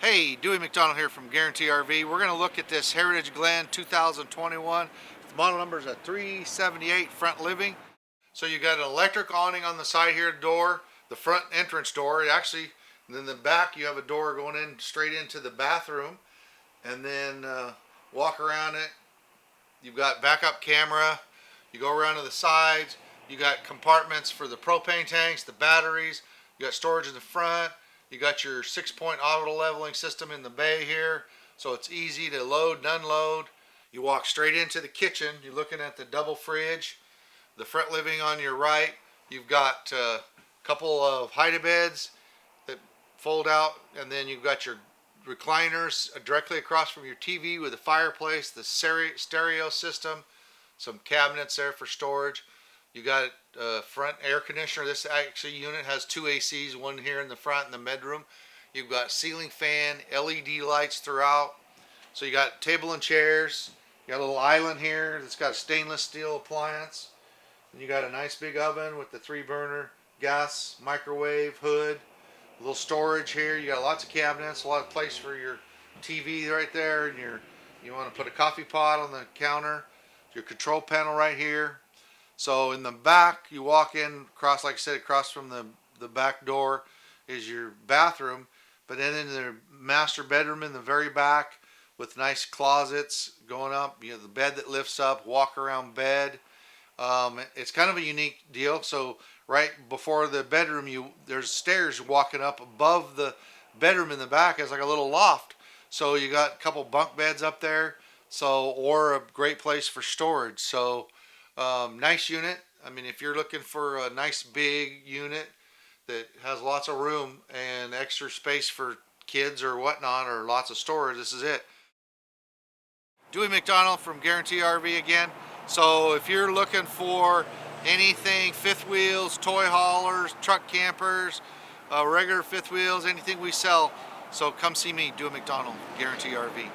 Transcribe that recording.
Hey, Dewey McDonald here from Guarantee RV. We're going to look at this Heritage Glen 2021. The model number is a 378 front living. So you got an electric awning on the side here, door, the front entrance door. Actually, then the back you have a door going in straight into the bathroom, and then walk around it. You've got backup camera. You go around to the sides. You got compartments for the propane tanks, the batteries. You got storage in the front. You got your 6-point auto leveling system in the bay here, so it's easy to load and unload. You walk straight into the kitchen. You're looking at the double fridge. The front living on your right, you've got a couple of hide-a-beds that fold out, and then you've got your recliners directly across from your TV with a fireplace, the stereo system, some cabinets there for storage. You got a front air conditioner. This actually unit has 2 ACs, one here in the front in the bedroom. You've got ceiling fan, LED lights throughout. So you got table and chairs. You got a little island here that's got a stainless steel appliance. And you got a nice big oven with the 3-burner gas, microwave, hood. A little storage here. You got lots of cabinets, a lot of place for your TV right there, and you want to put a coffee pot on the counter. Your control panel right here. So in the back, you walk in across, like I said, across from the back door is your bathroom. But then in the master bedroom in the very back with nice closets going up, you know, the bed that lifts up, walk around bed. It's kind of a unique deal. So right before the bedroom, there's stairs walking up above the bedroom in the back. It's like a little loft. So you got a couple bunk beds up there. So, or a great place for storage. So nice unit. I mean, if you're looking for a nice big unit that has lots of room and extra space for kids or whatnot, or lots of storage, this is it. Dewey McDonald from Guarantee RV again. So if you're looking for anything fifth wheels, toy haulers, truck campers, regular fifth wheels, anything we sell, so come see me, Dewey McDonald, Guarantee RV.